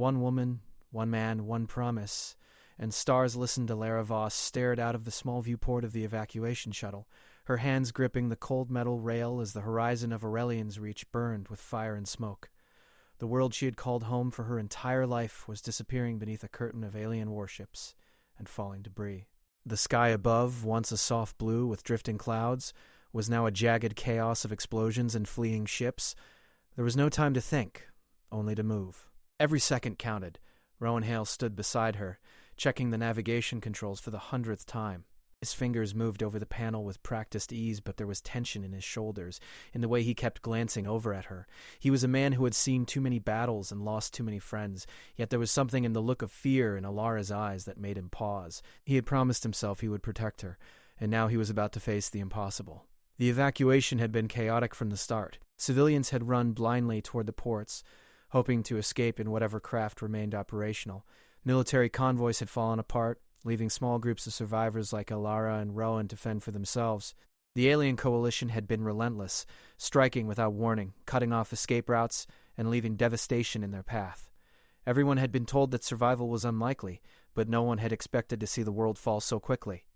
One woman, one man, one promise, and stars listened to Lara Voss stared out of the small viewport of the evacuation shuttle, her hands gripping the cold metal rail as the horizon of Aurelian's Reach burned with fire and smoke. The world she had called home for her entire life was disappearing beneath a curtain of alien warships and falling debris. The sky above, once a soft blue with drifting clouds, was now a jagged chaos of explosions and fleeing ships. There was no time to think, only to move. Every second counted. Rowan Hale stood beside her, checking the navigation controls for the 100th time. His fingers moved over the panel with practiced ease, but there was tension in his shoulders, in the way he kept glancing over at her. He was a man who had seen too many battles and lost too many friends, yet there was something in the look of fear in Alara's eyes that made him pause. He had promised himself he would protect her, and now he was about to face the impossible. The evacuation had been chaotic from the start. Civilians had run blindly toward the ports, hoping to escape in whatever craft remained operational. Military convoys had fallen apart, leaving small groups of survivors like Alara and Rowan to fend for themselves. The alien coalition had been relentless, striking without warning, cutting off escape routes, and leaving devastation in their path. Everyone had been told that survival was unlikely, but no one had expected to see the world fall so quickly.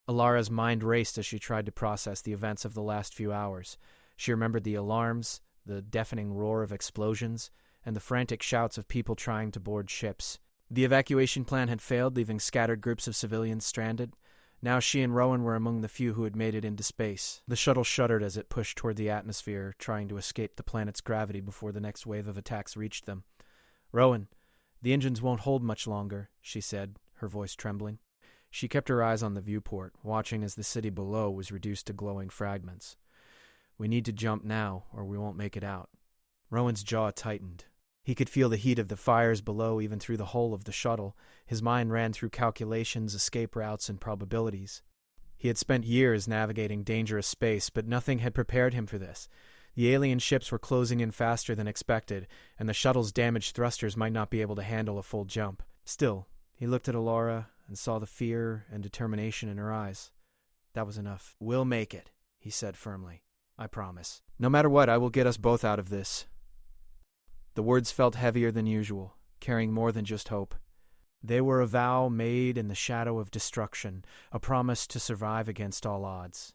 Alara's mind raced as she tried to process the events of the last few hours. She remembered the alarms, the deafening roar of explosions, and the frantic shouts of people trying to board ships. The evacuation plan had failed, leaving scattered groups of civilians stranded. Now she and Rowan were among the few who had made it into space. The shuttle shuddered as it pushed toward the atmosphere, trying to escape the planet's gravity before the next wave of attacks reached them. "Rowan, the engines won't hold much longer," she said, her voice trembling. She kept her eyes on the viewport, watching as the city below was reduced to glowing fragments. "We need to jump now, or we won't make it out." Rowan's jaw tightened. He could feel the heat of the fires below even through the hull of the shuttle. His mind ran through calculations, escape routes, and probabilities. He had spent years navigating dangerous space, but nothing had prepared him for this. The alien ships were closing in faster than expected, and the shuttle's damaged thrusters might not be able to handle a full jump. Still, he looked at Alara and saw the fear and determination in her eyes. That was enough. "We'll make it," he said firmly. "I promise. No matter what, I will get us both out of this." The words felt heavier than usual, carrying more than just hope. They were a vow made in the shadow of destruction, a promise to survive against all odds.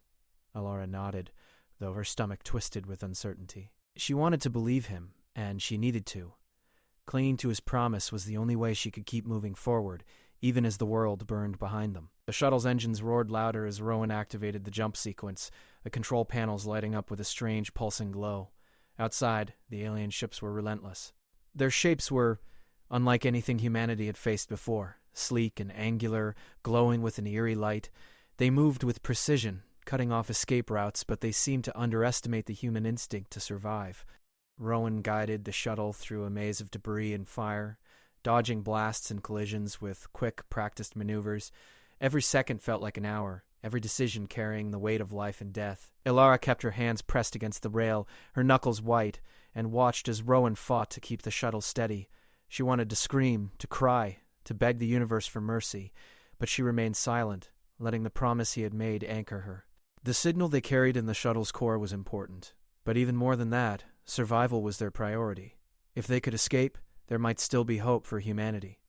Alara nodded, though her stomach twisted with uncertainty. She wanted to believe him, and she needed to. Clinging to his promise was the only way she could keep moving forward, even as the world burned behind them. The shuttle's engines roared louder as Rowan activated the jump sequence, the control panels lighting up with a strange pulsing glow. Outside, the alien ships were relentless. Their shapes were unlike anything humanity had faced before, sleek and angular, glowing with an eerie light. They moved with precision, cutting off escape routes, but they seemed to underestimate the human instinct to survive. Rowan guided the shuttle through a maze of debris and fire, dodging blasts and collisions with quick, practiced maneuvers. Every second felt like an hour, every decision carrying the weight of life and death. Alara kept her hands pressed against the rail, her knuckles white, and watched as Rowan fought to keep the shuttle steady. She wanted to scream, to cry, to beg the universe for mercy, but she remained silent, letting the promise he had made anchor her. The signal they carried in the shuttle's core was important, but even more than that, survival was their priority. If they could escape, there might still be hope for humanity.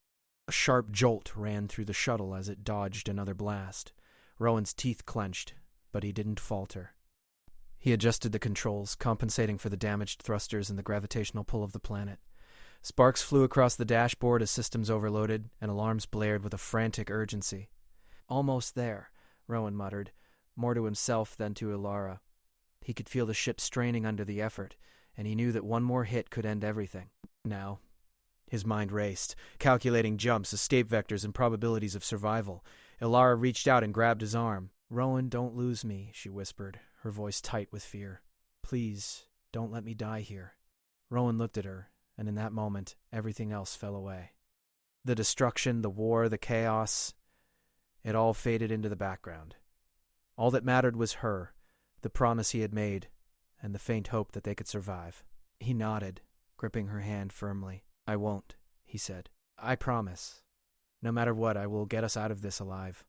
A sharp jolt ran through the shuttle as it dodged another blast. Rowan's teeth clenched, but he didn't falter. He adjusted the controls, compensating for the damaged thrusters and the gravitational pull of the planet. Sparks flew across the dashboard as systems overloaded, and alarms blared with a frantic urgency. "Almost there," Rowan muttered, more to himself than to Alara. He could feel the ship straining under the effort, and he knew that one more hit could end everything. Now, his mind raced, calculating jumps, escape vectors, and probabilities of survival. Alara reached out and grabbed his arm. "Rowan, don't lose me," she whispered, her voice tight with fear. "Please, don't let me die here." Rowan looked at her, and in that moment, everything else fell away. The destruction, the war, the chaos, it all faded into the background. All that mattered was her, the promise he had made, and the faint hope that they could survive. He nodded, gripping her hand firmly. "I won't," he said. "I promise. No matter what, I will get us out of this alive."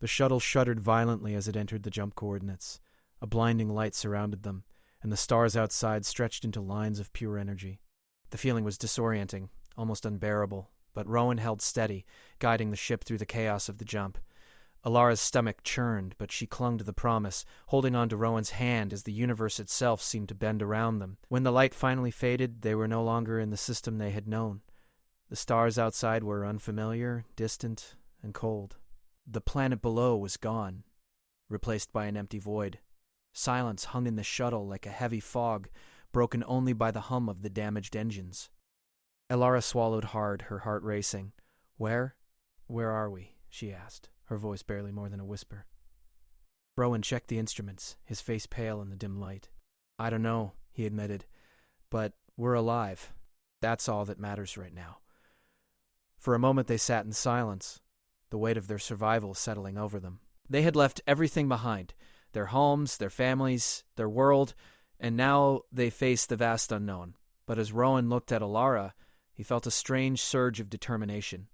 The shuttle shuddered violently as it entered the jump coordinates. A blinding light surrounded them, and the stars outside stretched into lines of pure energy. The feeling was disorienting, almost unbearable, but Rowan held steady, guiding the ship through the chaos of the jump. Alara's stomach churned, but she clung to the promise, holding on to Rowan's hand as the universe itself seemed to bend around them. When the light finally faded, they were no longer in the system they had known. The stars outside were unfamiliar, distant, and cold. The planet below was gone, replaced by an empty void. Silence hung in the shuttle like a heavy fog, broken only by the hum of the damaged engines. Alara swallowed hard, her heart racing. Where are we?" she asked, her voice barely more than a whisper. Rowan checked the instruments, his face pale in the dim light. "I don't know," he admitted, "but we're alive. That's all that matters right now." For a moment they sat in silence, the weight of their survival settling over them. They had left everything behind, their homes, their families, their world, and now they faced the vast unknown. But as Rowan looked at Alara, he felt a strange surge of determination.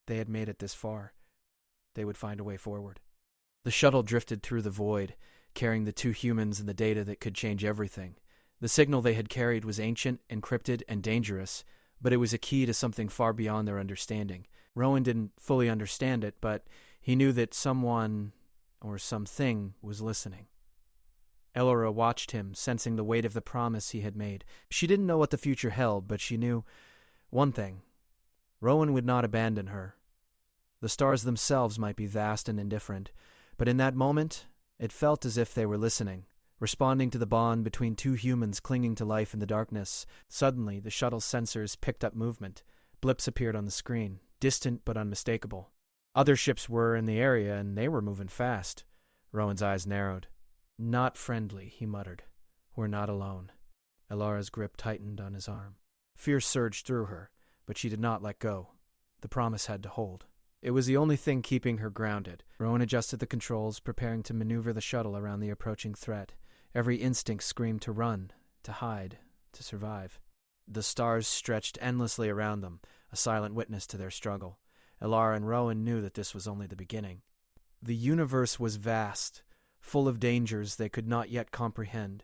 They had made it this far. They would find a way forward. The shuttle drifted through the void, carrying the two humans and the data that could change everything. The signal they had carried was ancient, encrypted, and dangerous, but it was a key to something far beyond their understanding. Rowan didn't fully understand it, but he knew that someone or something was listening. Alara watched him, sensing the weight of the promise he had made. She didn't know what the future held, but she knew one thing. Rowan would not abandon her. The stars themselves might be vast and indifferent, but in that moment, it felt as if they were listening, responding to the bond between two humans clinging to life in the darkness. Suddenly, the shuttle's sensors picked up movement. Blips appeared on the screen, distant but unmistakable. Other ships were in the area, and they were moving fast. Rowan's eyes narrowed. "Not friendly," he muttered. "We're not alone." Alara's grip tightened on his arm. Fear surged through her, but she did not let go. The promise had to hold. It was the only thing keeping her grounded. Rowan adjusted the controls, preparing to maneuver the shuttle around the approaching threat. Every instinct screamed to run, to hide, to survive. The stars stretched endlessly around them, a silent witness to their struggle. Alara and Rowan knew that this was only the beginning. The universe was vast, full of dangers they could not yet comprehend.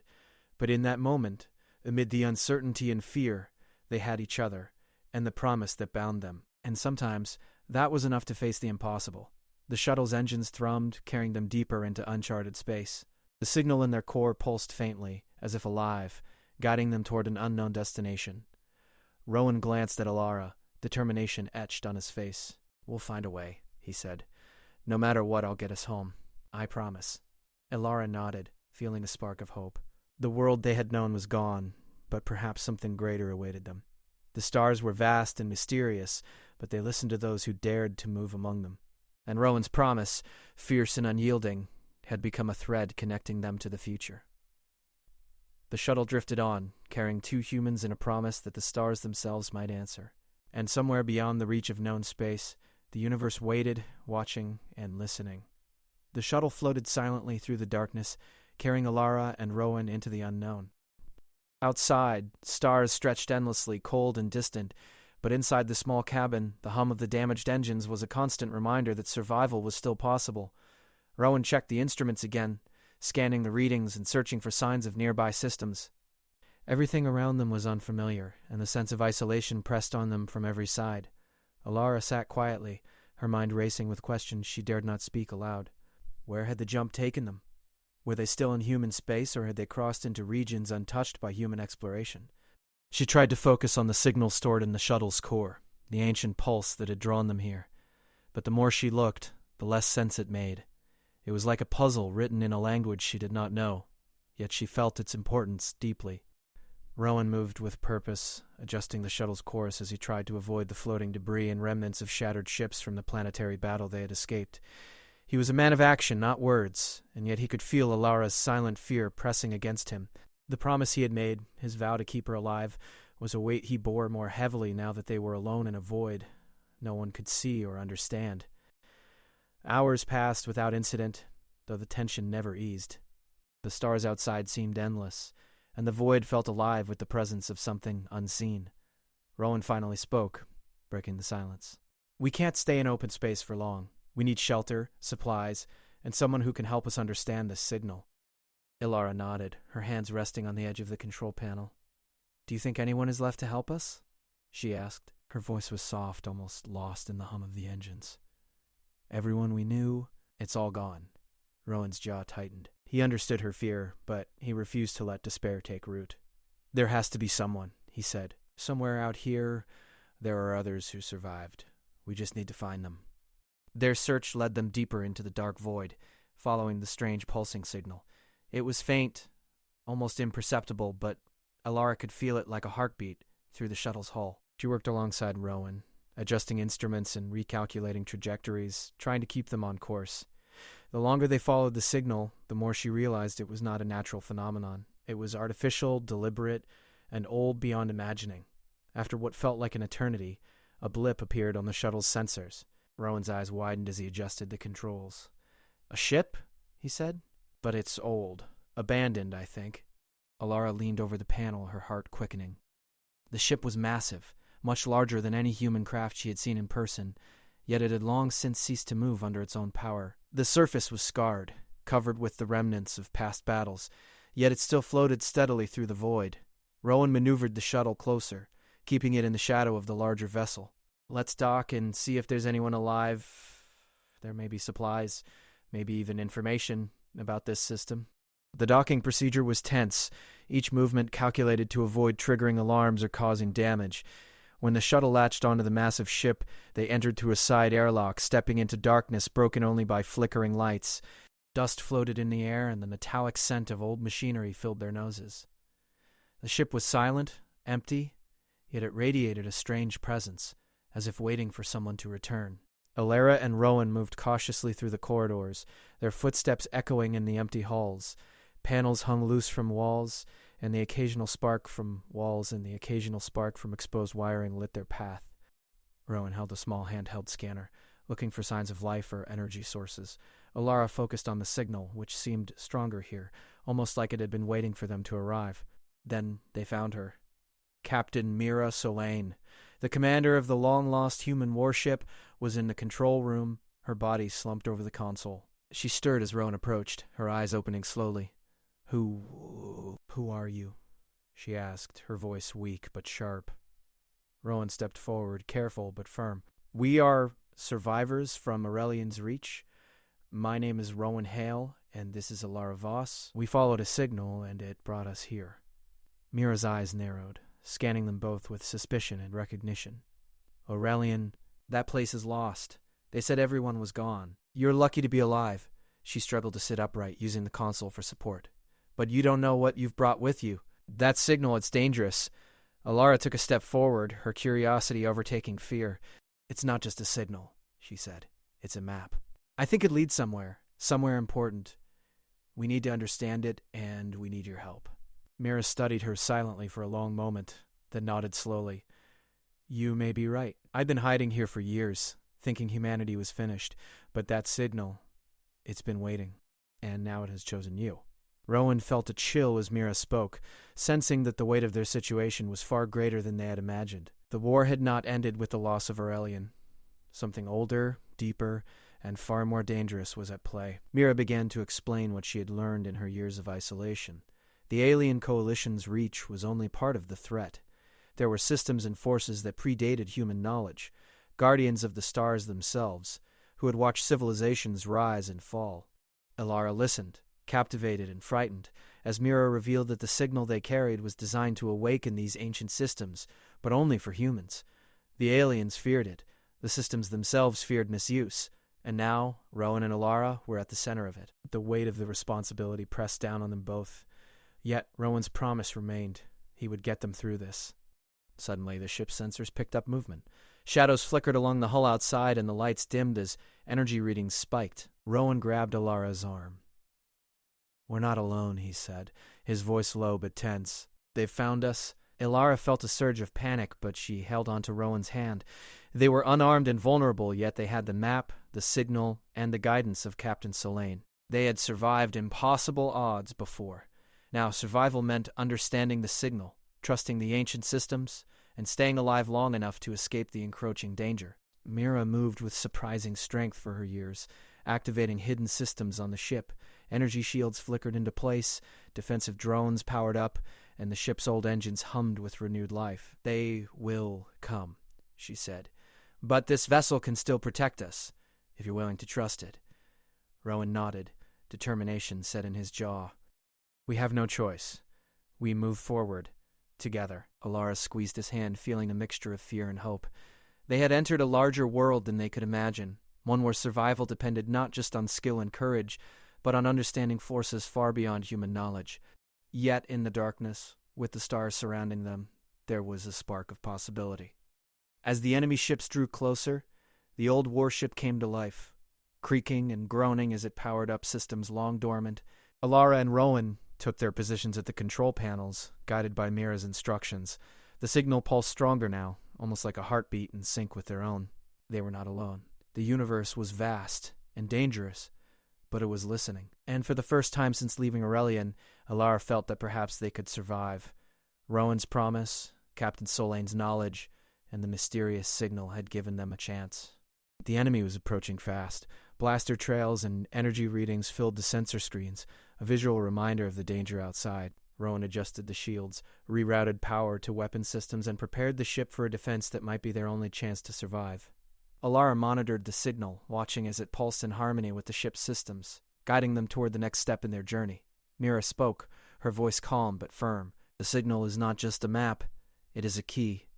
But in that moment, amid the uncertainty and fear, they had each other, and the promise that bound them. And sometimes, that was enough to face the impossible. The shuttle's engines thrummed, carrying them deeper into uncharted space. The signal in their core pulsed faintly, as if alive, guiding them toward an unknown destination. Rowan glanced at Alara, determination etched on his face. "We'll find a way," he said. "No matter what, I'll get us home. I promise." Alara nodded, feeling a spark of hope. The world they had known was gone, but perhaps something greater awaited them. The stars were vast and mysterious, but they listened to those who dared to move among them. And Rowan's promise, fierce and unyielding, had become a thread connecting them to the future. The shuttle drifted on, carrying two humans and a promise that the stars themselves might answer. And somewhere beyond the reach of known space, the universe waited, watching, and listening. The shuttle floated silently through the darkness, carrying Alara and Rowan into the unknown. Outside, stars stretched endlessly, cold and distant, but inside the small cabin, the hum of the damaged engines was a constant reminder that survival was still possible. Rowan checked the instruments again, scanning the readings and searching for signs of nearby systems. Everything around them was unfamiliar, and the sense of isolation pressed on them from every side. Alara sat quietly, her mind racing with questions she dared not speak aloud. Where had the jump taken them? Were they still in human space, or had they crossed into regions untouched by human exploration? She tried to focus on the signal stored in the shuttle's core, the ancient pulse that had drawn them here. But the more she looked, the less sense it made. It was like a puzzle written in a language she did not know, yet she felt its importance deeply. Rowan moved with purpose, adjusting the shuttle's course as he tried to avoid the floating debris and remnants of shattered ships from the planetary battle they had escaped. He was a man of action, not words, and yet he could feel Alara's silent fear pressing against him. The promise he had made, his vow to keep her alive, was a weight he bore more heavily now that they were alone in a void no one could see or understand. Hours passed without incident, though the tension never eased. The stars outside seemed endless, and the void felt alive with the presence of something unseen. Rowan finally spoke, breaking the silence. "We can't stay in open space for long. We need shelter, supplies, and someone who can help us understand this signal." Alara nodded, her hands resting on the edge of the control panel. "Do you think anyone is left to help us?" she asked, Her voice was soft, almost lost in the hum of the engines. "Everyone we knew, it's all gone." Rowan's jaw tightened. He understood her fear, but he refused to let despair take root. "There has to be someone," he said. "Somewhere out here, there are others who survived. We just need to find them." Their search led them deeper into the dark void, following the strange pulsing signal. It was faint, almost imperceptible, but Alara could feel it like a heartbeat through the shuttle's hull. She worked alongside Rowan, adjusting instruments and recalculating trajectories, trying to keep them on course. The longer they followed the signal, the more she realized it was not a natural phenomenon. It was artificial, deliberate, and old beyond imagining. After what felt like an eternity, a blip appeared on the shuttle's sensors. Rowan's eyes widened as he adjusted the controls. "A ship?" he said. "But it's old. Abandoned, I think." Alara leaned over the panel, her heart quickening. The ship was massive, much larger than any human craft she had seen in person, yet it had long since ceased to move under its own power. The surface was scarred, covered with the remnants of past battles, yet it still floated steadily through the void. Rowan maneuvered the shuttle closer, keeping it in the shadow of the larger vessel. "Let's dock and see if there's anyone alive. There may be supplies, maybe even information about this system." The docking procedure was tense, each movement calculated to avoid triggering alarms or causing damage. When the shuttle latched onto the massive ship, they entered through a side airlock, stepping into darkness broken only by flickering lights. Dust floated in the air, and the metallic scent of old machinery filled their noses. The ship was silent, empty, yet it radiated a strange presence, as if waiting for someone to return. Alara and Rowan moved cautiously through the corridors, their footsteps echoing in the empty halls. Panels hung loose from walls, and the occasional spark from exposed wiring lit their path. Rowan held a small handheld scanner, looking for signs of life or energy sources. Alara focused on the signal, which seemed stronger here, almost like it had been waiting for them to arrive. Then they found her. Captain Mira Solane, the commander of the long-lost human warship, was in the control room, her body slumped over the console. She stirred as Rowan approached, her eyes opening slowly. Who are you?" she asked, her voice weak but sharp. Rowan stepped forward, careful but firm. "We are survivors from Aurelian's Reach. My name is Rowan Hale, and this is Alara Voss. We followed a signal, and it brought us here." Mira's eyes narrowed, scanning them both with suspicion and recognition. "Aurelian, that place is lost. They said everyone was gone. You're lucky to be alive." She struggled to sit upright, using the console for support. "But you don't know what you've brought with you. That signal, it's dangerous." Alara took a step forward, her curiosity overtaking fear. "It's not just a signal," she said. "It's a map. I think it leads somewhere important. We need to understand it, and we need your help." Mira studied her silently for a long moment, then nodded slowly. "You may be right. I've been hiding here for years, thinking humanity was finished. But that signal, it's been waiting, and now it has chosen you." Rowan felt a chill as Mira spoke, sensing that the weight of their situation was far greater than they had imagined. The war had not ended with the loss of Aurelian. Something older, deeper, and far more dangerous was at play. Mira began to explain what she had learned in her years of isolation. The alien coalition's reach was only part of the threat. There were systems and forces that predated human knowledge, guardians of the stars themselves, who had watched civilizations rise and fall. Alara listened, captivated and frightened, as Mira revealed that the signal they carried was designed to awaken these ancient systems, but only for humans. The aliens feared it, the systems themselves feared misuse, and now Rowan and Alara were at the center of it. The weight of the responsibility pressed down on them both. Yet Rowan's promise remained. He would get them through this. Suddenly, the ship's sensors picked up movement. Shadows flickered along the hull outside, and the lights dimmed as energy readings spiked. Rowan grabbed Alara's arm. "We're not alone," he said, his voice low but tense. "They've found us." Alara felt a surge of panic, but she held onto Rowan's hand. They were unarmed and vulnerable, yet they had the map, the signal, and the guidance of Captain Solane. They had survived impossible odds before. Now survival meant understanding the signal, trusting the ancient systems, and staying alive long enough to escape the encroaching danger. Mira moved with surprising strength for her years, activating hidden systems on the ship. Energy shields flickered into place, defensive drones powered up, and the ship's old engines hummed with renewed life. "They will come," she said. "But this vessel can still protect us, if you're willing to trust it." Rowan nodded, determination set in his jaw. "We have no choice. We move forward, together." Alara squeezed his hand, feeling a mixture of fear and hope. They had entered a larger world than they could imagine, one where survival depended not just on skill and courage, but on understanding forces far beyond human knowledge. Yet in the darkness, with the stars surrounding them, there was a spark of possibility. As the enemy ships drew closer, the old warship came to life, creaking and groaning as it powered up systems long dormant. Alara and Rowan took their positions at the control panels, guided by Mira's instructions. The signal pulsed stronger now, almost like a heartbeat in sync with their own. They were not alone. The universe was vast and dangerous, but it was listening. And for the first time since leaving Aurelian, Alara felt that perhaps they could survive. Rowan's promise, Captain Solane's knowledge, and the mysterious signal had given them a chance. The enemy was approaching fast. Blaster trails and energy readings filled the sensor screens, a visual reminder of the danger outside. Rowan adjusted the shields, rerouted power to weapon systems, and prepared the ship for a defense that might be their only chance to survive. Alara monitored the signal, watching as it pulsed in harmony with the ship's systems, guiding them toward the next step in their journey. Mira spoke, her voice calm but firm. "The signal is not just a map, it is a key.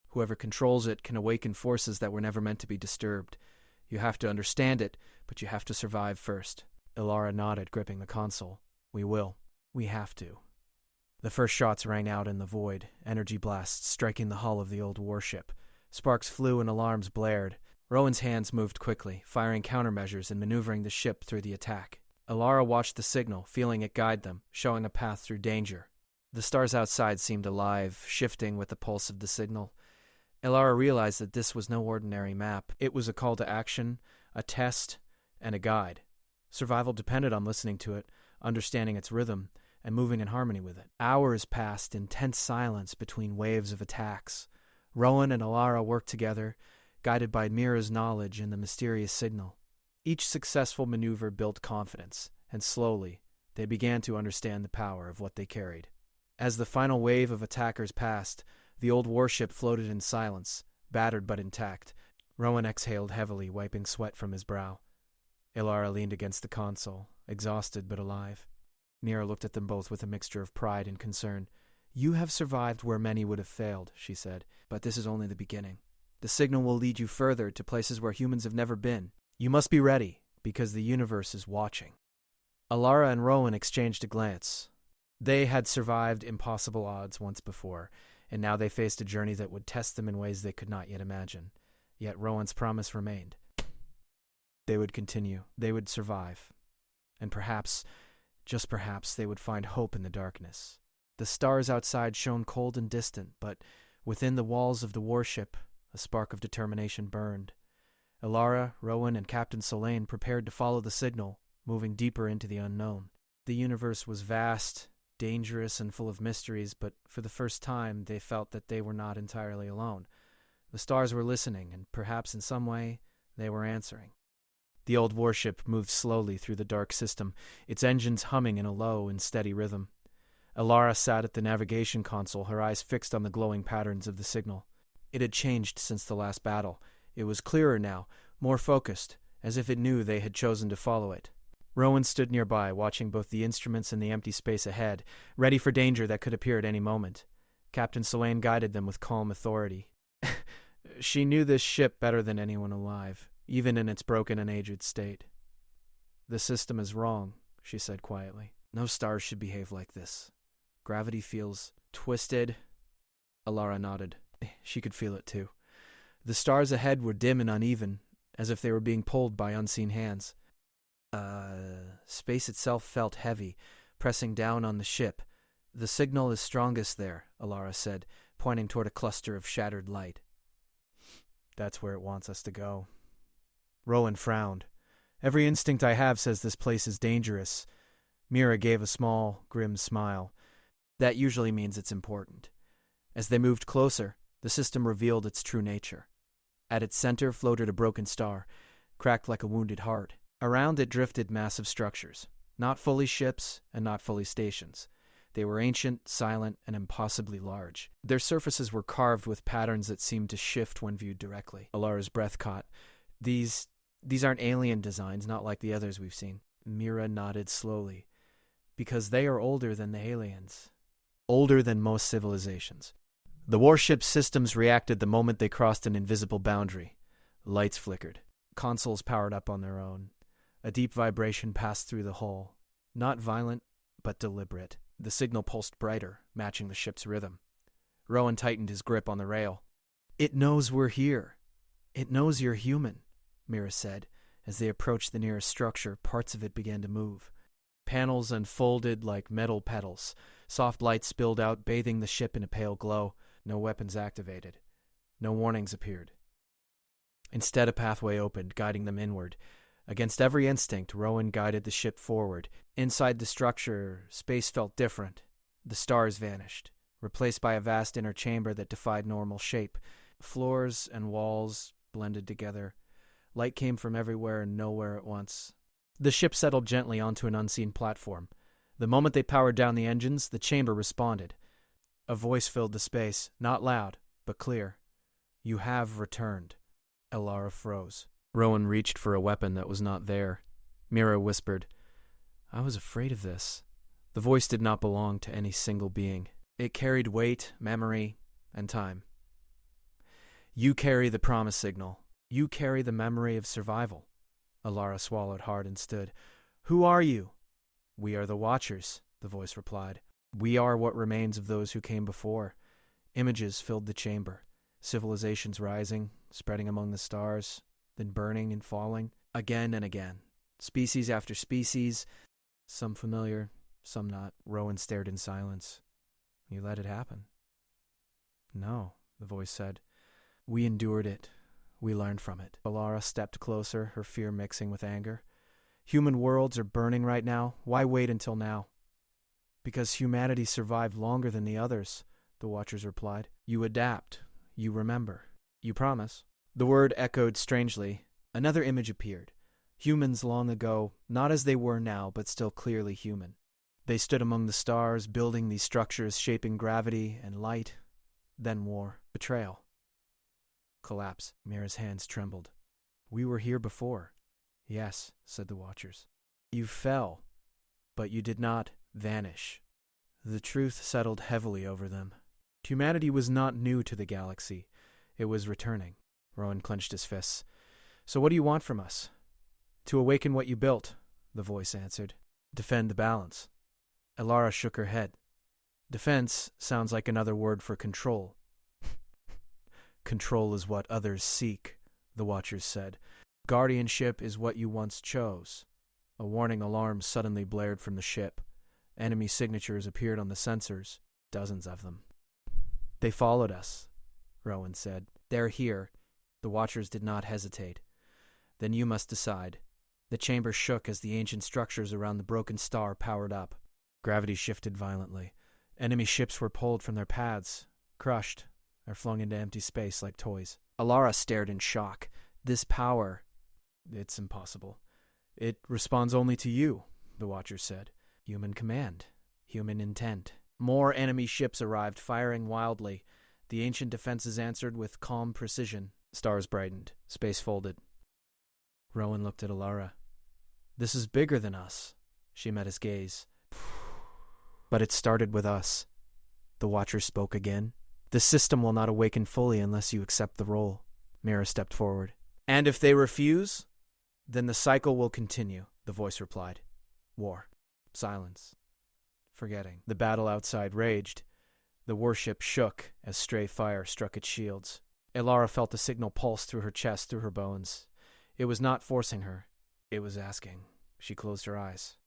Whoever controls it can awaken forces that were never meant to be disturbed. You have to understand it, but you have to survive first." Alara nodded, gripping the console. "We will. We have to." The first shots rang out in the void, energy blasts striking the hull of the old warship. Sparks flew and alarms blared. Rowan's hands moved quickly, firing countermeasures and maneuvering the ship through the attack. Alara watched the signal, feeling it guide them, showing a path through danger. The stars outside seemed alive, shifting with the pulse of the signal. Alara realized that this was no ordinary map. It was a call to action, a test, and a guide. Survival depended on listening to it, understanding its rhythm, and moving in harmony with it. Hours passed in tense silence between waves of attacks. Rowan and Alara worked together, guided by Mira's knowledge and the mysterious signal. Each successful maneuver built confidence, and slowly, they began to understand the power of what they carried. As the final wave of attackers passed, the old warship floated in silence, battered but intact. Rowan exhaled heavily, wiping sweat from his brow. Alara leaned against the console, exhausted but alive. Mira looked at them both with a mixture of pride and concern. "You have survived where many would have failed," she said, "but this is only the beginning. The signal will lead you further to places where humans have never been. You must be ready, because the universe is watching." Alara and Rowan exchanged a glance. They had survived impossible odds once before, and now they faced a journey that would test them in ways they could not yet imagine. Yet Rowan's promise remained. They would continue. They would survive. And perhaps, just perhaps, they would find hope in the darkness. The stars outside shone cold and distant, but within the walls of the warship, a spark of determination burned. Alara, Rowan, and Captain Solane prepared to follow the signal, moving deeper into the unknown. The universe was vast, dangerous, and full of mysteries, but for the first time they felt that they were not entirely alone. The stars were listening, and perhaps in some way they were answering. The old warship moved slowly through the dark system, its engines humming in a low and steady rhythm. Alara sat at the navigation console, her eyes fixed on the glowing patterns of the signal. It had changed since the last battle. It was clearer now, more focused, as if it knew they had chosen to follow it. Rowan stood nearby, watching both the instruments and the empty space ahead, ready for danger that could appear at any moment. Captain Solane guided them with calm authority. She knew this ship better than anyone alive, even in its broken and aged state. "The system is wrong," she said quietly. "No stars should behave like this. Gravity feels twisted." Alara nodded. She could feel it too. The stars ahead were dim and uneven, as if they were being pulled by unseen hands. Space itself felt heavy, pressing down on the ship. "The signal is strongest there," Alara said, pointing toward a cluster of shattered light. "That's where it wants us to go." Rowan frowned. "Every instinct I have says this place is dangerous." Mira gave a small, grim smile. "That usually means it's important." As they moved closer, the system revealed its true nature. At its center floated a broken star, cracked like a wounded heart. Around it drifted massive structures, not fully ships and not fully stations. They were ancient, silent, and impossibly large. Their surfaces were carved with patterns that seemed to shift when viewed directly. Alara's breath caught. These aren't alien designs, not like the others we've seen. Mira nodded slowly. Because they are older than the aliens. Older than most civilizations. The warship's systems reacted the moment they crossed an invisible boundary. Lights flickered. Consoles powered up on their own. A deep vibration passed through the hull. Not violent, but deliberate. The signal pulsed brighter, matching the ship's rhythm. Rowan tightened his grip on the rail. "It knows we're here. It knows you're human," Mira said. As they approached the nearest structure, parts of it began to move. Panels unfolded like metal petals. Soft light spilled out, bathing the ship in a pale glow. No weapons activated. No warnings appeared. Instead, a pathway opened, guiding them inward. Against every instinct, Rowan guided the ship forward. Inside the structure, space felt different. The stars vanished, replaced by a vast inner chamber that defied normal shape. Floors and walls blended together. Light came from everywhere and nowhere at once. The ship settled gently onto an unseen platform. The moment they powered down the engines, the chamber responded. A voice filled the space, not loud, but clear. "You have returned." Alara froze. Rowan reached for a weapon that was not there. Mira whispered, "I was afraid of this." The voice did not belong to any single being. It carried weight, memory, and time. "You carry the promise signal. You carry the memory of survival." Alara swallowed hard and stood. "Who are you?" "We are the Watchers," the voice replied. "We are what remains of those who came before." Images filled the chamber. Civilizations rising, spreading among the stars, then burning and falling, again and again. Species after species, some familiar, some not. Rowan stared in silence. "You let it happen?" "No," the voice said. "We endured it. We learned from it." Alara stepped closer, her fear mixing with anger. "Human worlds are burning right now. Why wait until now?" "Because humanity survived longer than the others," the Watchers replied. "You adapt. You remember. You promise." The word echoed strangely. Another image appeared. Humans long ago, not as they were now, but still clearly human. They stood among the stars, building these structures, shaping gravity and light. Then war. Betrayal. Collapse. Mira's hands trembled. "We were here before." "Yes," said the Watchers. "You fell, but you did not vanish." The truth settled heavily over them. Humanity was not new to the galaxy. It was returning. Rowan clenched his fists. "So what do you want from us?" "To awaken what you built," the voice answered. "Defend the balance." Alara shook her head. "Defense sounds like another word for control." "Control is what others seek," the Watchers said. "Guardianship is what you once chose." A warning alarm suddenly blared from the ship. Enemy signatures appeared on the sensors, dozens of them. "They followed us," Rowan said. "They're here." The Watchers did not hesitate. "Then you must decide." The chamber shook as the ancient structures around the broken star powered up. Gravity shifted violently. Enemy ships were pulled from their paths, crushed, or flung into empty space like toys. Alara stared in shock. "This power, it's impossible." "It responds only to you," the Watcher said. "Human command, human intent." More enemy ships arrived, firing wildly. The ancient defenses answered with calm precision. Stars brightened. Space folded. Rowan looked at Alara. "This is bigger than us." She met his gaze. "But it started with us." The Watcher spoke again. "The system will not awaken fully unless you accept the role." Mira stepped forward. "And if they refuse, then the cycle will continue," the voice replied. War. Silence. Forgetting. The battle outside raged. The warship shook as stray fire struck its shields. Alara felt the signal pulse through her chest, through her bones. It was not forcing her. It was asking. She closed her eyes.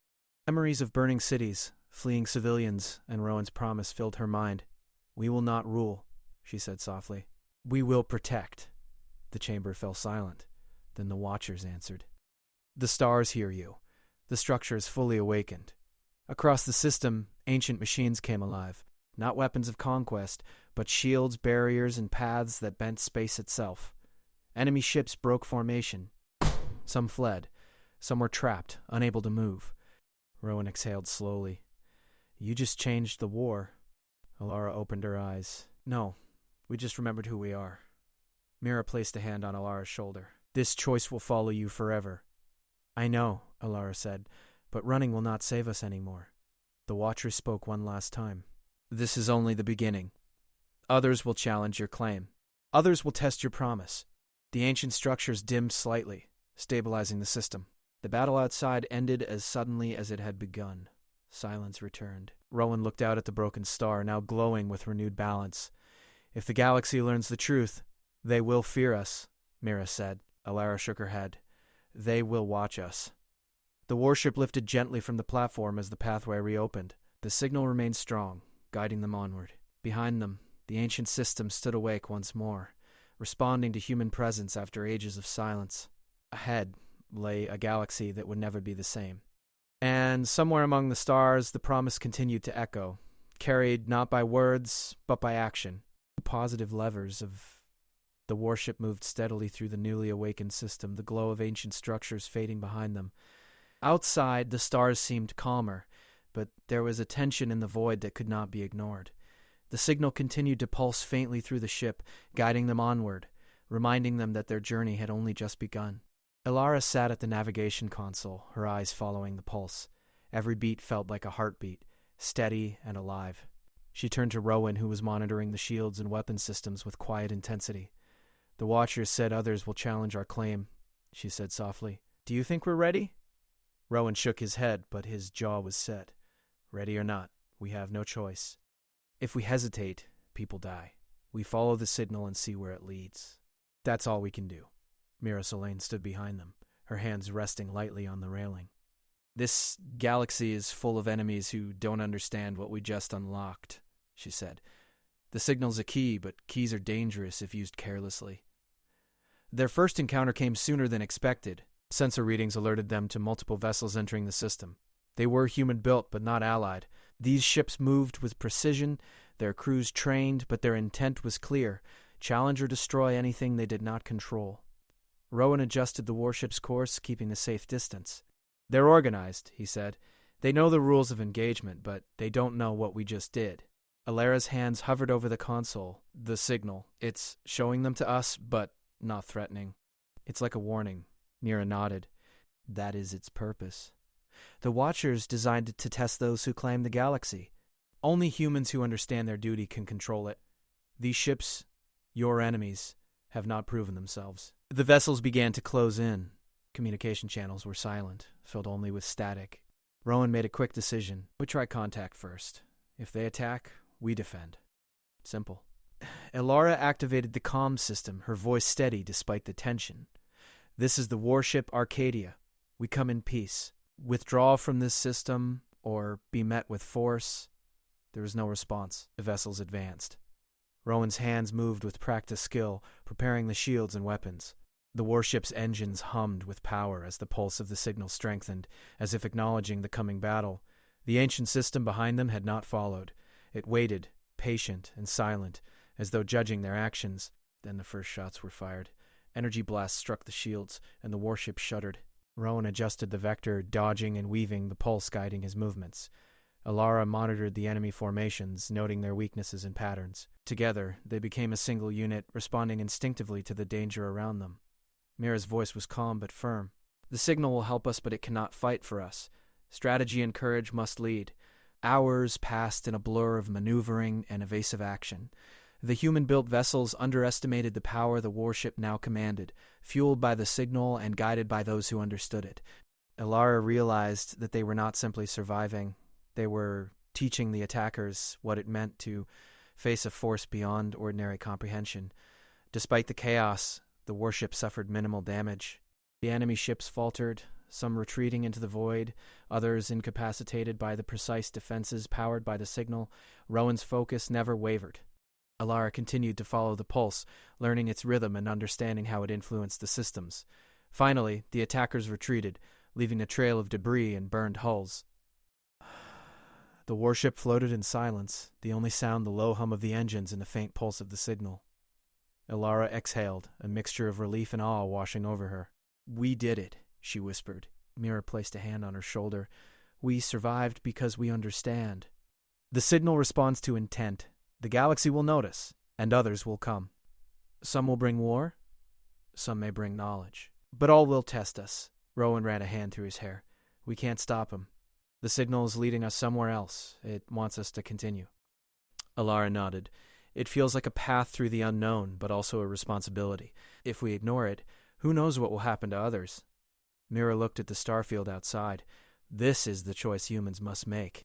Memories of burning cities, fleeing civilians, and Rowan's promise filled her mind. "We will not rule," she said softly. "We will protect." The chamber fell silent. Then the Watchers answered. "The stars hear you. The structure is fully awakened." Across the system, ancient machines came alive. Not weapons of conquest, but shields, barriers, and paths that bent space itself. Enemy ships broke formation. Some fled. Some were trapped, unable to move. Rowan exhaled slowly. You just changed the war. Alara opened her eyes. No, we just remembered who we are. Mira placed a hand on Alara's shoulder. This choice will follow you forever. I know, Alara said, but running will not save us anymore. The Watcher spoke one last time. This is only the beginning. Others will challenge your claim. Others will test your promise. The ancient structures dimmed slightly, stabilizing the system. The battle outside ended as suddenly as it had begun. Silence returned. Rowan looked out at the broken star, now glowing with renewed balance. If the galaxy learns the truth, they will fear us, Mira said. Alara shook her head. They will watch us. The warship lifted gently from the platform as the pathway reopened. The signal remained strong, guiding them onward. Behind them, the ancient system stood awake once more, responding to human presence after ages of silence. Ahead lay a galaxy that would never be the same. And somewhere among the stars, the promise continued to echo, carried not by words, but by action. The positive levers of the warship moved steadily through the newly awakened system, the glow of ancient structures fading behind them. Outside, the stars seemed calmer, but there was a tension in the void that could not be ignored. The signal continued to pulse faintly through the ship, guiding them onward, reminding them that their journey had only just begun. Alara sat at the navigation console, her eyes following the pulse. Every beat felt like a heartbeat, steady and alive. She turned to Rowan, who was monitoring the shields and weapon systems with quiet intensity. The Watchers said others will challenge our claim, she said softly. Do you think we're ready? Rowan shook his head, but his jaw was set. Ready or not, we have no choice. If we hesitate, people die. We follow the signal and see where it leads. That's all we can do. Mira Solane stood behind them, her hands resting lightly on the railing. This galaxy is full of enemies who don't understand what we just unlocked, she said. The signal's a key, but keys are dangerous if used carelessly. Their first encounter came sooner than expected. Sensor readings alerted them to multiple vessels entering the system. They were human-built, but not allied. These ships moved with precision, their crews trained, but their intent was clear: challenge or destroy anything they did not control. Rowan adjusted the warship's course, keeping a safe distance. They're organized, he said. They know the rules of engagement, but they don't know what we just did. Alara's hands hovered over the console, the signal. It's showing them to us, but not threatening. It's like a warning. Mira nodded. That is its purpose. The Watchers designed it to test those who claim the galaxy. Only humans who understand their duty can control it. These ships, your enemies, have not proven themselves. The vessels began to close in. Communication channels were silent, filled only with static. Rowan made a quick decision. We try contact first. If they attack, we defend. Simple. Alara activated the comm system, her voice steady despite the tension. This is the warship Arcadia. We come in peace. Withdraw from this system, or be met with force. There was no response. The vessels advanced. Rowan's hands moved with practiced skill, preparing the shields and weapons. The warship's engines hummed with power as the pulse of the signal strengthened, as if acknowledging the coming battle. The ancient system behind them had not followed. It waited, patient and silent, as though judging their actions. Then the first shots were fired. Energy blasts struck the shields, and the warship shuddered. Rowan adjusted the vector, dodging and weaving, the pulse guiding his movements. Alara monitored the enemy formations, noting their weaknesses and patterns. Together, they became a single unit, responding instinctively to the danger around them. Mira's voice was calm but firm. The signal will help us, but it cannot fight for us. Strategy and courage must lead. Hours passed in a blur of maneuvering and evasive action. The human-built vessels underestimated the power the warship now commanded, fueled by the signal and guided by those who understood it. Alara realized that they were not simply surviving. They were teaching the attackers what it meant to face a force beyond ordinary comprehension. Despite the chaos, the warship suffered minimal damage. The enemy ships faltered, some retreating into the void, others incapacitated by the precise defenses powered by the signal. Rowan's focus never wavered. Alara continued to follow the pulse, learning its rhythm and understanding how it influenced the systems. Finally, the attackers retreated, leaving a trail of debris and burned hulls. The warship floated in silence, the only sound the low hum of the engines and the faint pulse of the signal. Alara exhaled, a mixture of relief and awe washing over her. We did it, she whispered. Mira placed a hand on her shoulder. We survived because we understand. The signal responds to intent. The galaxy will notice, and others will come. Some will bring war, some may bring knowledge. But all will test us. Rowan ran a hand through his hair. We can't stop him. The signal is leading us somewhere else. It wants us to continue. Alara nodded. It feels like a path through the unknown, but also a responsibility. If we ignore it, who knows what will happen to others? Mira looked at the starfield outside. This is the choice humans must make.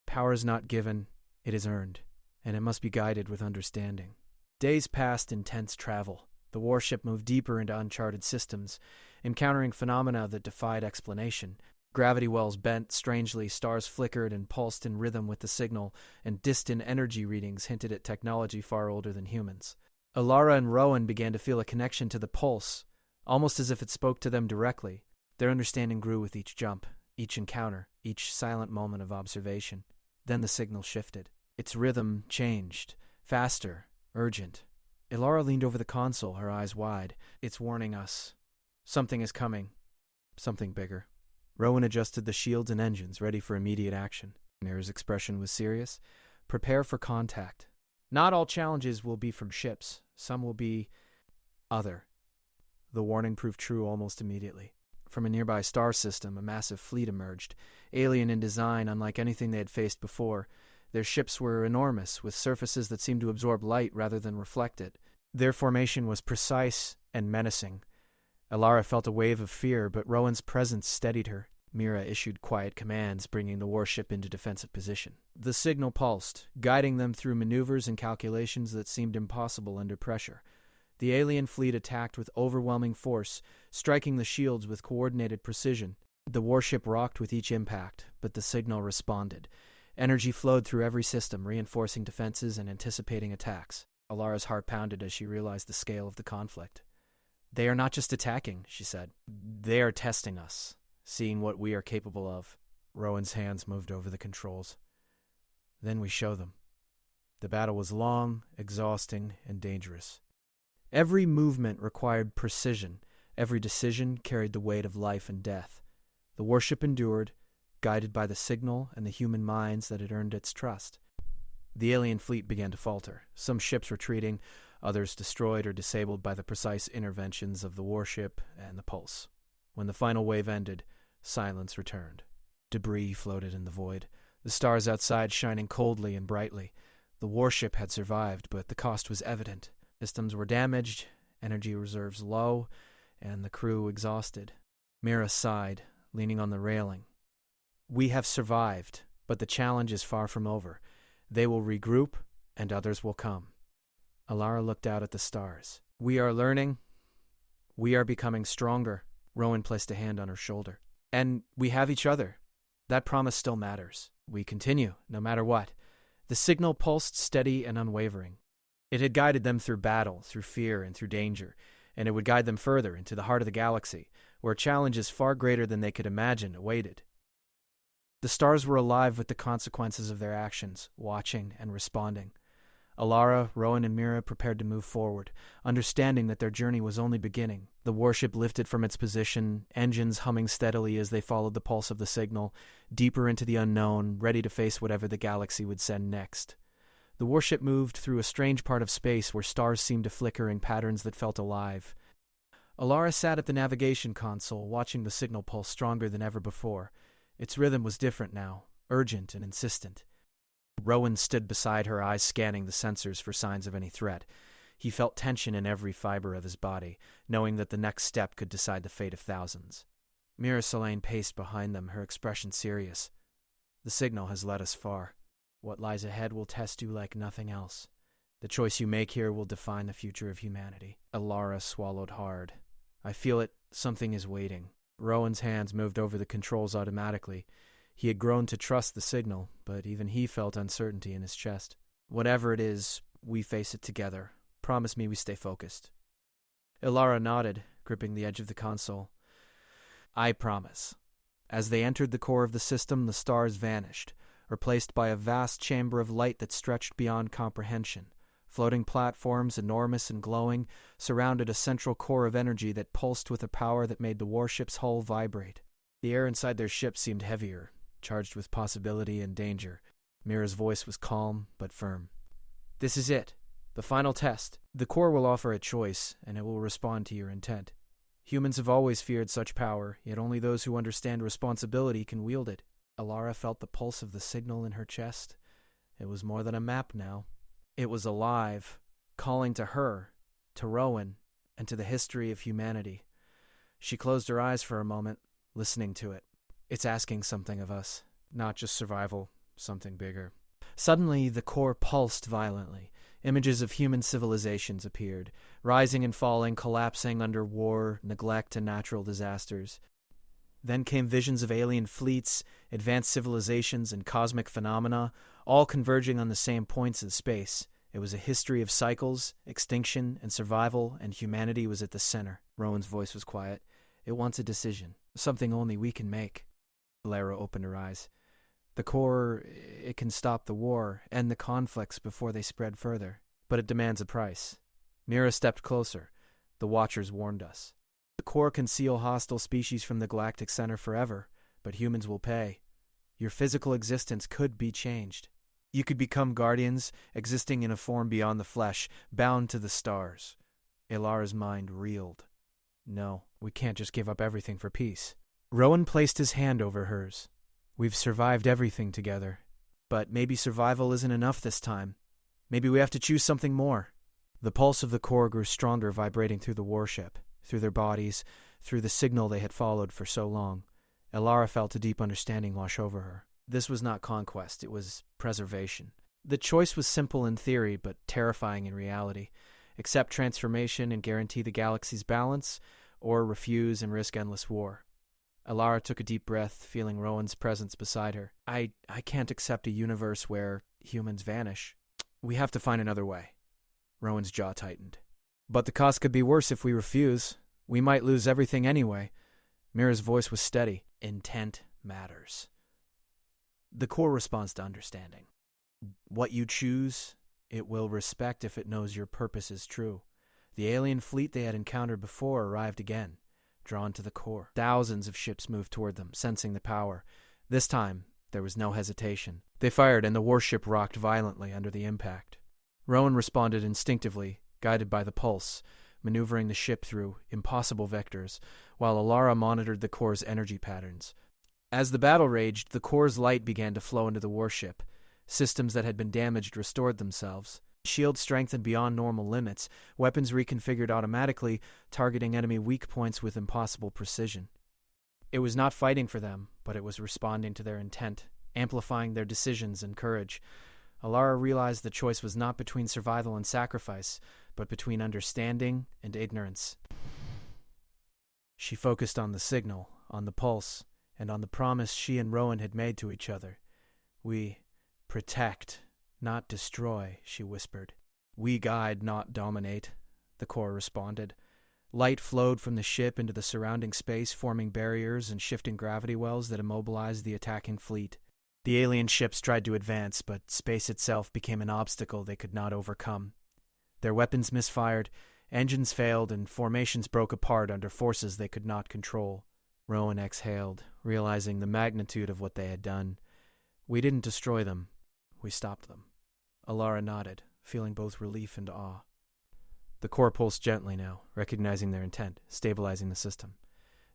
Power is not given, it is earned, and it must be guided with understanding. Days passed in tense travel. The warship moved deeper into uncharted systems, encountering phenomena that defied explanation. Gravity wells bent strangely, stars flickered and pulsed in rhythm with the signal, and distant energy readings hinted at technology far older than humans. Alara and Rowan began to feel a connection to the pulse, almost as if it spoke to them directly. Their understanding grew with each jump, each encounter, each silent moment of observation. Then the signal shifted. Its rhythm changed, faster, urgent. Alara leaned over the console, her eyes wide. It's warning us. Something is coming. Something bigger. Rowan adjusted the shields and engines, ready for immediate action. Mira's expression was serious. Prepare for contact. Not all challenges will be from ships. Some will be other. The warning proved true almost immediately. From a nearby star system, a massive fleet emerged. Alien in design, unlike anything they had faced before. Their ships were enormous, with surfaces that seemed to absorb light rather than reflect it. Their formation was precise and menacing. Alara felt a wave of fear, but Rowan's presence steadied her. Mira issued quiet commands, bringing the warship into defensive position. The signal pulsed, guiding them through maneuvers and calculations that seemed impossible under pressure. The alien fleet attacked with overwhelming force, striking the shields with coordinated precision. The warship rocked with each impact, but the signal responded. Energy flowed through every system, reinforcing defenses and anticipating attacks. Alara's heart pounded as she realized the scale of the conflict. They are not just attacking, she said. They are testing us, seeing what we are capable of. Rowan's hands moved over the controls. Then we show them. The battle was long, exhausting, and dangerous. Every movement required precision. Every decision carried the weight of life and death. The warship endured, guided by the signal and the human minds that had earned its trust. The alien fleet began to falter, some ships retreating, others destroyed or disabled by the precise interventions of the warship and the pulse. When the final wave ended, silence returned. Debris floated in the void, the stars outside shining coldly and brightly. The warship had survived, but the cost was evident. Systems were damaged, energy reserves low, and the crew exhausted. Mira sighed, leaning on the railing. We have survived, but the challenge is far from over. They will regroup, and others will come. Alara looked out at the stars. We are learning. We are becoming stronger. Rowan placed a hand on her shoulder. And we have each other. That promise still matters. We continue, no matter what. The signal pulsed steady and unwavering. It had guided them through battle, through fear, and through danger, and it would guide them further into the heart of the galaxy, where challenges far greater than they could imagine awaited. The stars were alive with the consequences of their actions, watching and responding. Alara, Rowan, and Mira prepared to move forward, understanding that their journey was only beginning. The warship lifted from its position, engines humming steadily as they followed the pulse of the signal, deeper into the unknown, ready to face whatever the galaxy would send next. The warship moved through a strange part of space where stars seemed to flicker in patterns that felt alive. Alara sat at the navigation console, watching the signal pulse stronger than ever before. Its rhythm was different now, urgent and insistent. Rowan stood beside her, eyes scanning the sensors for signs of any threat. He felt tension in every fiber of his body, knowing that the next step could decide the fate of thousands. Mira Selene paced behind them, her expression serious. The signal has led us far. What lies ahead will test you like nothing else. The choice you make here will define the future of humanity. Alara swallowed hard. I feel it. Something is waiting. Rowan's hands moved over the controls automatically. He had grown to trust the signal, but even he felt uncertainty in his chest. Whatever it is, we face it together. Promise me we stay focused. Alara nodded, gripping the edge of the console. I promise. As they entered the core of the system, the stars vanished, replaced by a vast chamber of light that stretched beyond comprehension. Floating platforms, enormous and glowing, surrounded a central core of energy that pulsed with a power that made the warship's hull vibrate. The air inside their ship seemed heavier, charged with possibility and danger. Mira's voice was calm but firm. "This is it. The final test. The core will offer a choice, and it will respond to your intent. Humans have always feared such power, yet only those who understand responsibility can wield it." Alara felt the pulse of the signal in her chest. It was more than a map now. It was alive, calling to her, to Rowan, and to the history of humanity. She closed her eyes for a moment, listening to it. It's asking something of us, not just survival, something bigger. Suddenly, the core pulsed violently. Images of human civilizations appeared, rising and falling, collapsing under war, neglect, and natural disasters. Then came visions of alien fleets, advanced civilizations, and cosmic phenomena, all converging on the same points in space. It was a history of cycles, extinction, and survival, and humanity was at the center. Rowan's voice was quiet. "It wants a decision, something only we can make." Lara opened her eyes. "The core, it can stop the war, end the conflicts before they spread further. But it demands a price." Mira stepped closer. "The Watchers warned us. The core can seal hostile species from the Galactic Center forever, but humans will pay. Your physical existence could be changed. You could become guardians, existing in a form beyond the flesh, bound to the stars." Ilara's mind reeled. "No, we can't just give up everything for peace." Rowan placed his hand over hers. "We've survived everything together. But maybe survival isn't enough this time. Maybe we have to choose something more." The pulse of the core grew stronger, vibrating through the warship, through their bodies, through the signal they had followed for so long. Ilara felt a deep understanding wash over her. This was not conquest, it was preservation. The choice was simple in theory, but terrifying in reality. Accept transformation and guarantee the galaxy's balance, or refuse and risk endless war. Ilara took a deep breath, feeling Rowan's presence beside her. I can't accept a universe where humans vanish. We have to find another way." Rowan's jaw tightened. "But the cost could be worse if we refuse. We might lose everything anyway." Mira's voice was steady. "Intent matters." The core responds to understanding. What you choose, it will respect if it knows your purpose is true. The alien fleet they had encountered before arrived again, drawn to the core. Thousands of ships moved toward them, sensing the power. This time, there was no hesitation. They fired, and the warship rocked violently under the impact. Rowan responded instinctively, guided by the pulse, maneuvering the ship through impossible vectors, while Ilara monitored the core's energy patterns. As the battle raged, the core's light began to flow into the warship. Systems that had been damaged restored themselves. Shields strengthened beyond normal limits, weapons reconfigured automatically, targeting enemy weak points with impossible precision. It was not fighting for them, but it was responding to their intent, amplifying their decisions and courage. Ilara realized the choice was not between survival and sacrifice, but between understanding and ignorance. She focused on the signal, on the pulse, and on the promise she and Rowan had made to each other. "We protect, not destroy," she whispered. "We guide, not dominate," the core responded. Light flowed from the ship into the surrounding space, forming barriers and shifting gravity wells that immobilized the attacking fleet. The alien ships tried to advance, but space itself became an obstacle they could not overcome. Their weapons misfired, engines failed, and formations broke apart under forces they could not control. Rowan exhaled, realizing the magnitude of what they had done. "We didn't destroy them. We stopped them." Ilara nodded, feeling both relief and awe. The core pulsed gently now, recognizing their intent, stabilizing the system.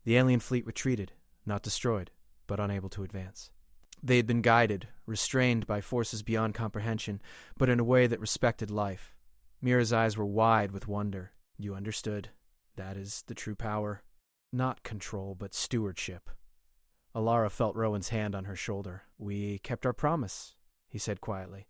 The alien fleet retreated, not destroyed, but unable to advance. They had been guided, restrained by forces beyond comprehension, but in a way that respected life. Mira's eyes were wide with wonder. "You understood. That is the true power. Not control, but stewardship." Ilara felt Rowan's hand on her shoulder. "We kept our promise," he said quietly.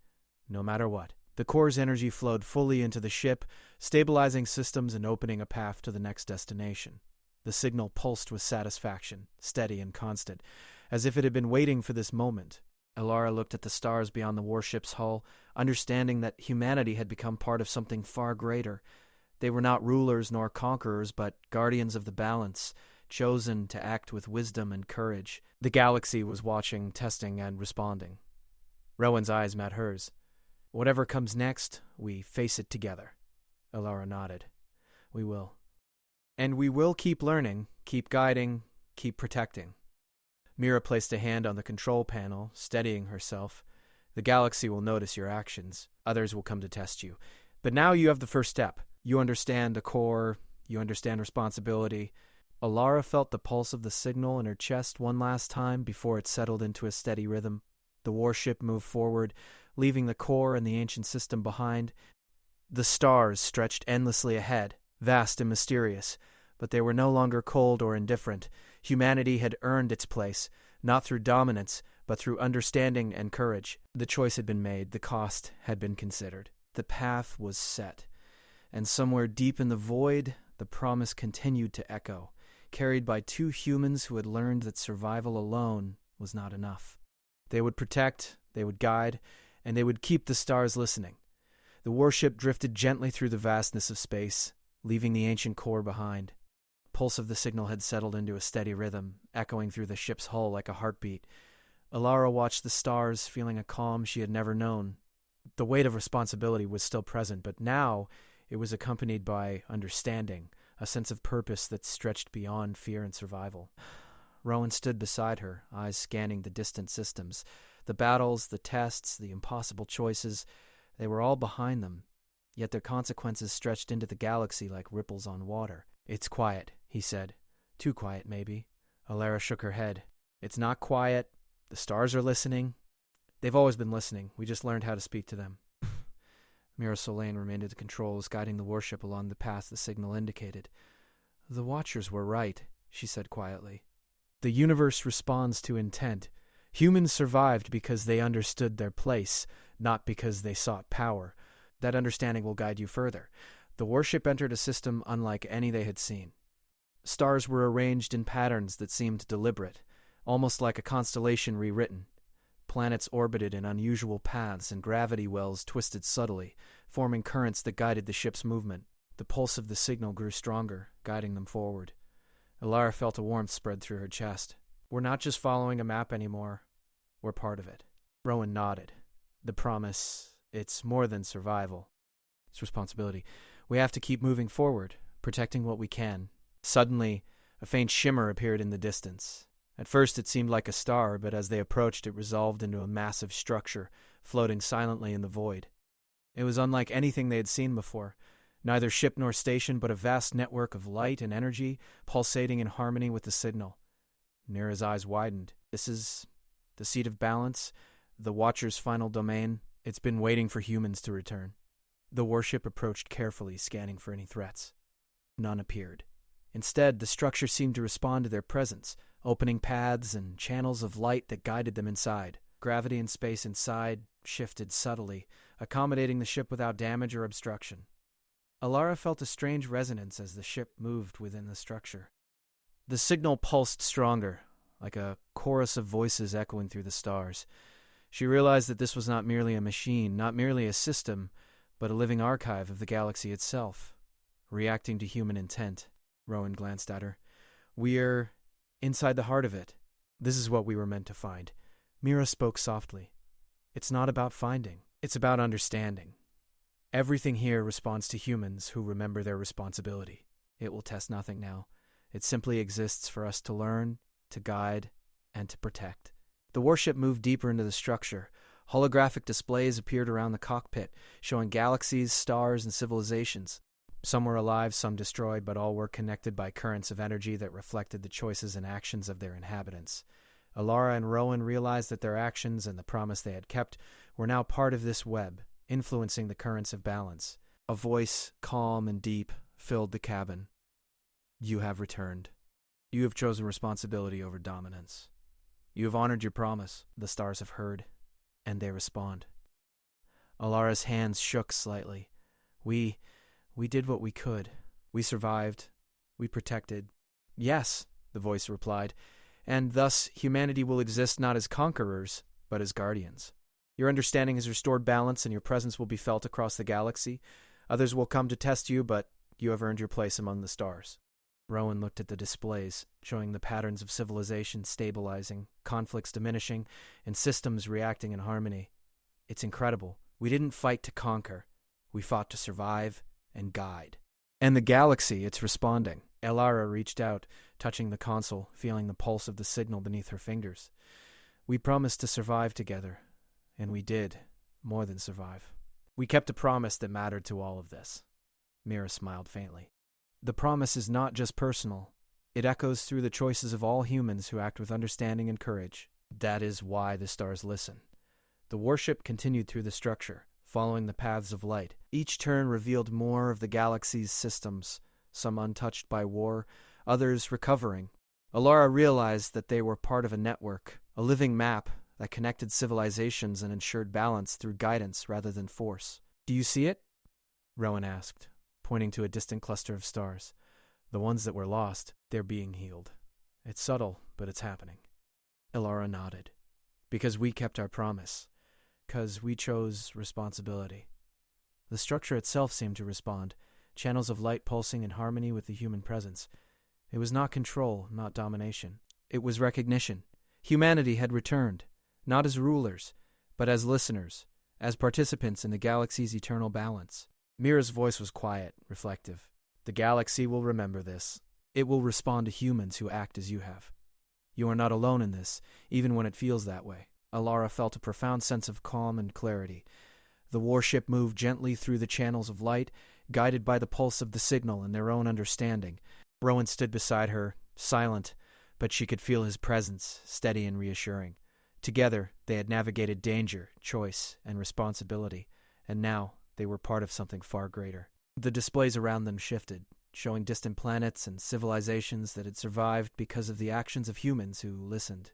"No matter what." The core's energy flowed fully into the ship, stabilizing systems and opening a path to the next destination. The signal pulsed with satisfaction, steady and constant, as if it had been waiting for this moment. Ilara looked at the stars beyond the warship's hull, understanding that humanity had become part of something far greater. They were not rulers nor conquerors, but guardians of the balance, chosen to act with wisdom and courage. The galaxy was watching, testing, and responding. Rowan's eyes met hers. "Whatever comes next, we face it together." Ilara nodded. "We will. And we will keep learning, keep guiding, keep protecting." Mira placed a hand on the control panel, steadying herself. The galaxy will notice your actions. Others will come to test you. But now you have the first step. You understand the core. You understand responsibility. Alara felt the pulse of the signal in her chest one last time before it settled into a steady rhythm. The warship moved forward, leaving the core and the ancient system behind. The stars stretched endlessly ahead, vast and mysterious, but they were no longer cold or indifferent. Humanity had earned its place, not through dominance, but through understanding and courage. The choice had been made, the cost had been considered. The path was set, and somewhere deep in the void, the promise continued to echo, carried by two humans who had learned that survival alone was not enough. They would protect, they would guide, and they would keep the stars listening. The warship drifted gently through the vastness of space, leaving the ancient core behind. The pulse of the signal had settled into a steady rhythm, echoing through the ship's hull like a heartbeat. Alara watched the stars, feeling a calm she had never known. The weight of responsibility was still present, but now it was accompanied by understanding, a sense of purpose that stretched beyond fear and survival. Rowan stood beside her, eyes scanning the distant systems. The battles, the tests, the impossible choices, they were all behind them, yet their consequences stretched into the galaxy like ripples on water. "It's quiet," he said. "Too quiet, maybe." Alara shook her head. "It's not quiet. The stars are listening. They've always been listening. We just learned how to speak to them." Mira Solane remained at the controls, guiding the warship along the path the signal indicated. "The Watchers were right," she said quietly. "The universe responds to intent. Humans survived because they understood their place, not because they sought power. That understanding will guide you further." The warship entered a system unlike any they had seen. Stars were arranged in patterns that seemed deliberate, almost like a constellation rewritten. Planets orbited in unusual paths, and gravity wells twisted subtly, forming currents that guided the ship's movement. The pulse of the signal grew stronger, guiding them forward. Alara felt a warmth spread through her chest. "We're not just following a map anymore. We're part of it." Rowan nodded. "The promise, it's more than survival. It's responsibility. We have to keep moving forward, protecting what we can." Suddenly, a faint shimmer appeared in the distance. At first it seemed like a star, but as they approached it resolved into a massive structure, floating silently in the void. It was unlike anything they had seen before. Neither ship nor station, but a vast network of light and energy, pulsating in harmony with the signal. Mira's eyes widened. "This is the seat of balance, the Watcher's final domain. It's been waiting for humans to return." The warship approached carefully, scanning for any threats. None appeared. Instead, the structure seemed to respond to their presence, opening paths and channels of light that guided them inside. Gravity and space inside shifted subtly, accommodating the ship without damage or obstruction. Alara felt a strange resonance as the ship moved within the structure. The signal pulsed stronger, like a chorus of voices echoing through the stars. She realized that this was not merely a machine, not merely a system, but a living archive of the galaxy itself, reacting to human intent. Rowan glanced at her. "We're inside the heart of it. This is what we were meant to find." Mira spoke softly. "It's not about finding. It's about understanding. Everything here responds to humans who remember their responsibility. It will test nothing now. It simply exists for us to learn, to guide, and to protect." The warship moved deeper into the structure. Holographic displays appeared around the cockpit, showing galaxies, stars, and civilizations. Some were alive, some destroyed, but all were connected by currents of energy that reflected the choices and actions of their inhabitants. Alara and Rowan realized that their actions and the promise they had kept were now part of this web, influencing the currents of balance. A voice, calm and deep, filled the cabin. "You have returned. You have chosen responsibility over dominance. You have honored your promise. The stars have heard, and they respond." Alara's hands shook slightly. We did what we could. We survived. We protected." "Yes," the voice replied, "and thus humanity will exist not as conquerors, but as guardians. Your understanding has restored balance, and your presence will be felt across the galaxy. Others will come to test you, but you have earned your place among the stars." Rowan looked at the displays, showing the patterns of civilization stabilizing, conflicts diminishing, and systems reacting in harmony. "It's incredible. We didn't fight to conquer. We fought to survive and guide. And the galaxy, it's responding." Alara reached out, touching the console, feeling the pulse of the signal beneath her fingers. "We promised to survive together, And we did more than survive. We kept a promise that mattered to all of this. Mira smiled faintly. The promise is not just personal. It echoes through the choices of all humans who act with understanding and courage. That is why the stars listen. The warship continued through the structure, following the paths of light. Each turn revealed more of the galaxy's systems, some untouched by war, others recovering. Alara realized that they were part of a network, a living map that connected civilizations and ensured balance through guidance rather than force. "Do you see it?" Rowan asked, pointing to a distant cluster of stars. "The ones that were lost, they're being healed. It's subtle, but it's happening." Alara nodded. "Because we kept our promise. Because we chose responsibility." The structure itself seemed to respond, channels of light pulsing in harmony with the human presence. It was not control, not domination. It was recognition. Humanity had returned, not as rulers, but as listeners, as participants in the galaxy's eternal balance. Mira's voice was quiet, reflective. "The galaxy will remember this. It will respond to humans who act as you have. You are not alone in this, even when it feels that way." Alara felt a profound sense of calm and clarity. The warship moved gently through the channels of light, guided by the pulse of the signal and their own understanding. Rowan stood beside her, silent, but she could feel his presence, steady and reassuring. Together, they had navigated danger, choice, and responsibility, and now they were part of something far greater. The displays around them shifted, showing distant planets and civilizations that had survived because of the actions of humans who listened,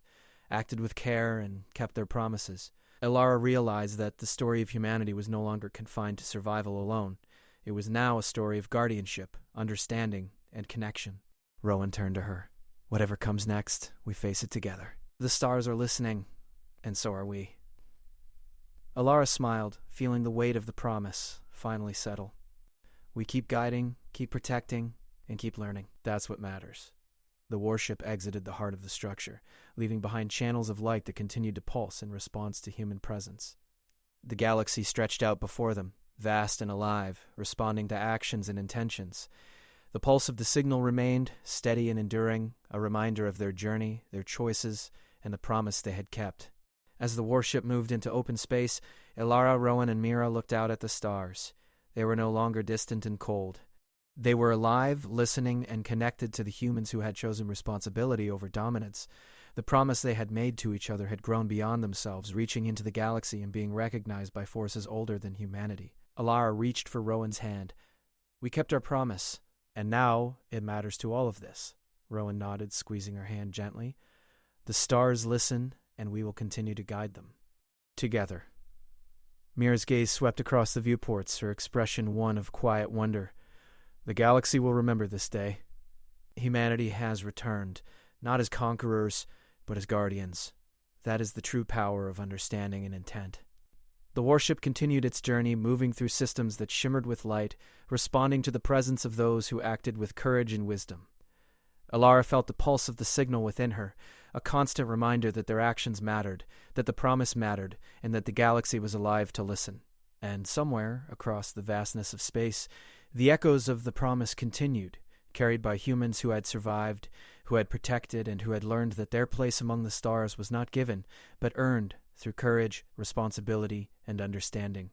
acted with care, and kept their promises. Alara realized that the story of humanity was no longer confined to survival alone. It was now a story of guardianship, understanding, and connection. Rowan turned to her. "Whatever comes next, we face it together. The stars are listening, and so are we." Alara smiled, feeling the weight of the promise finally settle. "We keep guiding, keep protecting, and keep learning. That's what matters." The warship exited the heart of the structure, leaving behind channels of light that continued to pulse in response to human presence. The galaxy stretched out before them, vast and alive, responding to actions and intentions. The pulse of the signal remained, steady and enduring, a reminder of their journey, their choices, and the promise they had kept. As the warship moved into open space, Alara, Rowan, and Mira looked out at the stars. They were no longer distant and cold. They were alive, listening, and connected to the humans who had chosen responsibility over dominance. The promise they had made to each other had grown beyond themselves, reaching into the galaxy and being recognized by forces older than humanity. Alara reached for Rowan's hand. "We kept our promise, and now it matters to all of this." Rowan nodded, squeezing her hand gently. "The stars listen, and we will continue to guide them. Together." Mira's gaze swept across the viewports, her expression one of quiet wonder. "The galaxy will remember this day. Humanity has returned, not as conquerors, but as guardians. That is the true power of understanding and intent." The warship continued its journey, moving through systems that shimmered with light, responding to the presence of those who acted with courage and wisdom. Alara felt the pulse of the signal within her, a constant reminder that their actions mattered, that the promise mattered, and that the galaxy was alive to listen. And somewhere, across the vastness of space, the echoes of the promise continued, carried by humans who had survived, who had protected, and who had learned that their place among the stars was not given, but earned through courage, responsibility, and understanding.